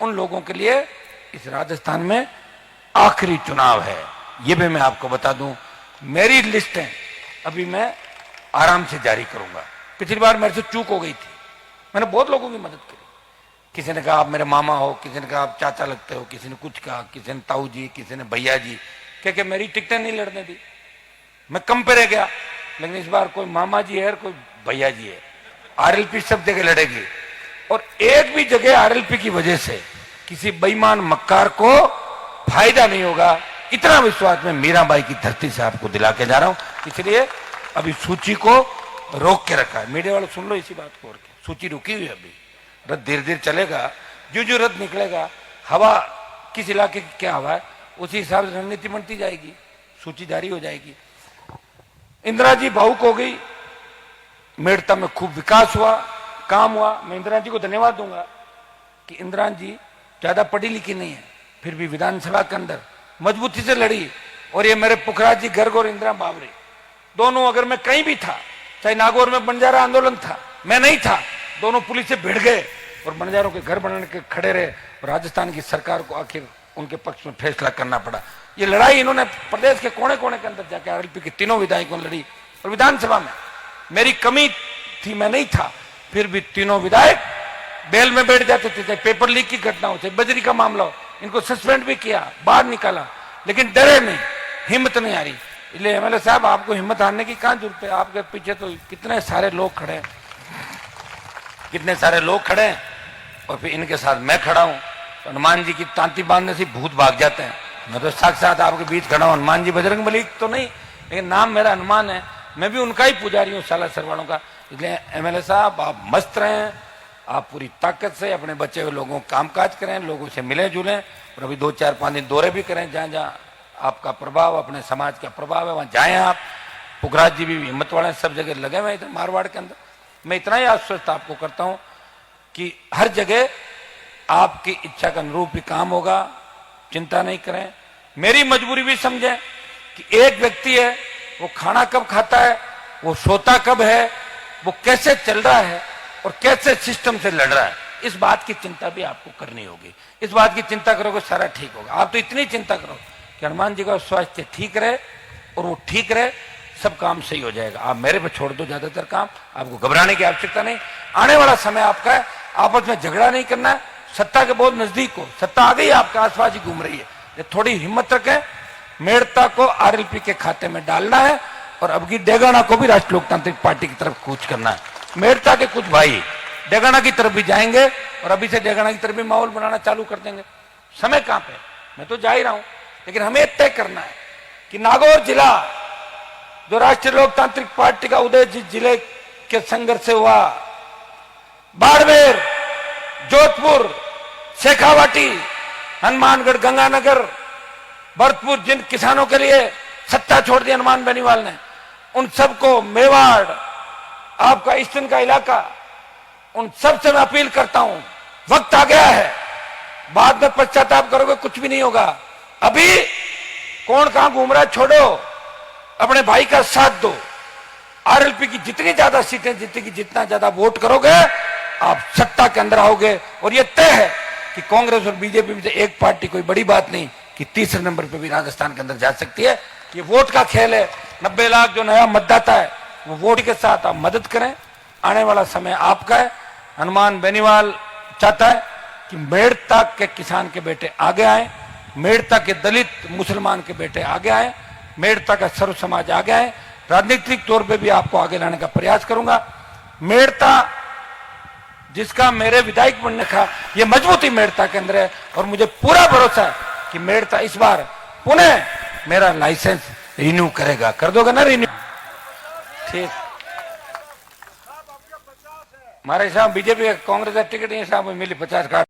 उन लोगों के लिए इस राजस्थान में आखिरी चुनाव है। ये भी मैं आपको बता दूं, मेरी लिस्ट है अभी मैं आराम से जारी करूंगा। पिछली बार मेरे से चूक हो गई थी, मैंने बहुत लोगों की मदद करी। किसी ने कहा आप मेरे मामा हो, किसी ने कहा आप चाचा लगते हो, किसी ने कुछ कहा, किसी ने ताऊ जी, किसी ने भैया जी, क्या मेरी टिकटें नहीं लड़ने दी। मैं कम पे रह गया, लेकिन इस बार कोई मामा जी है और कोई भैया जी है। आरएलपी सब जगह लड़ेगी और एक भी जगह आरएलपी की वजह से किसी बेईमान मक्कार को फायदा नहीं होगा। इतना विश्वास में मीराबाई की धरती से आपको दिला के जा रहा हूं। इसलिए अभी सूची को रोक के रखा है। मीडिया वाले सुन लो इसी बात को, और क्या, सूची रुकी हुई है अभी, रथ धीरे धीरे चलेगा। जो रथ निकलेगा, हवा किस इलाके की क्या हवा है, उसी हिसाब से रणनीति बनती जाएगी, सूची जारी हो जाएगी। इंदिरा जी भावुक हो गई, मेड़ता में खूब विकास हुआ, काम हुआ। मैं इंदिरा जी को धन्यवाद दूंगा कि इंदिरा जी ज्यादा पढ़ी लिखी नहीं है, फिर भी विधानसभा के अंदर मजबूती से लड़ी। और ये मेरे पुखराज जी गर्ग और इंदिरा बावरे दोनों, अगर मैं कहीं भी था, चाहे नागौर में बंजारा आंदोलन था, मैं नहीं था, दोनों पुलिस से भिड़ गए और बंजारों के घर बनाने के खड़े रहे। और राजस्थान की सरकार को आखिर उनके पक्ष में फैसला करना पड़ा। ये लड़ाई इन्होंने प्रदेश के कोने कोने के अंदर जाकर आरएलपी के तीनों विधायकों ने लड़ी। और विधानसभा में मेरी कमी थी, मैं नहीं था, फिर भी तीनों विधायक बेल में बैठ जाते थे। चाहे पेपर लीक की घटना हो, चाहे बजरी का मामला हो, इनको सस्पेंड भी किया, बाहर निकाला, लेकिन डरे नहीं, हिम्मत नहीं आ रही। इसलिए एमएलए साहब, आपको हिम्मत हारने की कहां जरूरत है? आपके पीछे तो कितने सारे लोग खड़े हैं, कितने सारे लोग खड़े हैं, और फिर इनके साथ मैं खड़ा हूं। तो हनुमान जी की तांती बांधने से भूत भाग जाते हैं। मैं तो साक्षात आपके बीच खड़ा हूं। हनुमान जी बजरंगबली तो नहीं, लेकिन नाम मेरा हनुमान है, मैं भी उनका ही पुजारी हूं, साला सरवाणों का। इसलिए एमएलए साहब, आप मस्त रहें, आप पूरी ताकत से अपने बच्चे हुए लोगों काम काज करें, लोगों से मिले जुलें, और अभी 2-4-5 दिन दौरे भी करें। जहां जहां आपका प्रभाव, अपने समाज का प्रभाव है, वहां जाएं आप। पुखराज जी भी हिम्मत वाले सब जगह लगे हुए इधर मारवाड़ के अंदर। मैं इतना ही आश्वस्त आपको करता हूं कि हर जगह आपकी इच्छा के अनुरूप ही काम होगा, चिंता नहीं करें। मेरी मजबूरी भी समझें कि एक व्यक्ति है, वो खाना कब खाता है, वो सोता कब है, वो कैसे चल रहा है और कैसे सिस्टम से लड़ रहा है, इस बात की चिंता भी आपको करनी होगी। इस बात की चिंता करोगे, सारा ठीक होगा। आप तो इतनी चिंता करो कि हनुमान जी का स्वास्थ्य ठीक रहे, और वो ठीक रहे, सब काम सही हो जाएगा। आप मेरे पे छोड़ दो ज्यादातर काम, आपको घबराने की आवश्यकता नहीं। आने वाला समय आपका है, आपस में झगड़ा नहीं करना है। सत्ता के बहुत नजदीक हो, सत्ता आ गई, आपके आसपास ही घूम रही है, ये थोड़ी हिम्मत रखें। मेड़ता को आरएलपी के खाते में डालना है, और अब की डेगाना को भी राष्ट्रीय लोकतांत्रिक पार्टी की तरफ कूच करना है। मेड़ता के कुछ भाई डेगाना की तरफ भी जाएंगे, और अभी से डेगाना की तरफ भी माहौल बनाना चालू कर देंगे। समय कहां पे, मैं तो जा ही रहा हूं, लेकिन हमें तय करना है कि नागौर जिला, जो राष्ट्रीय लोकतांत्रिक पार्टी का उदय जिले के संघर्ष से हुआ, बाड़मेर, जोधपुर, शेखावाटी, हनुमानगढ़, गंगानगर, भरतपुर, जिन किसानों के लिए सत्ता छोड़ दी हनुमान बेनीवाल ने, उन सबको, मेवाड़, आपका ईस्टर्न का इलाका, उन सब से मैं अपील करता हूं, वक्त आ गया है। बाद में पश्चाताप करोगे, कुछ भी नहीं होगा। अभी कौन कहां घूम रहा है छोड़ो, अपने भाई का साथ दो। आरएलपी की जितनी ज्यादा सीटें जीतेगी, जितना ज्यादा वोट करोगे, आप सत्ता के अंदर आओगे। और ये तय है कि कांग्रेस और बीजेपी में से एक पार्टी, कोई बड़ी बात नहीं कि तीसरे नंबर पे भी राजस्थान के अंदर जा सकती है। ये वोट का खेल है। 90 लाख जो नया मतदाता है, वो वोट के साथ आप मदद करें। आने वाला समय आपका है। हनुमान बेनीवाल चाहता है कि मेड़ता के किसान के बेटे आगे आए, मेड़ता के दलित मुसलमान के बेटे आगे आए, मेड़ता का सर्व समाज आगे आए। राजनीतिक तौर पे भी आपको आगे लाने का प्रयास करूंगा। मेड़ता, जिसका मेरे विधायक बनने का ये मजबूती मेड़ता के अंदर है, और मुझे पूरा भरोसा है कि मेड़ता इस बार पुनः मेरा लाइसेंस रिन्यू करेगा। कर दोगे ना रिन्यू? ठीक। हमारे साहब बीजेपी कांग्रेस का टिकट नहीं साहब मिली 50 कार्ड।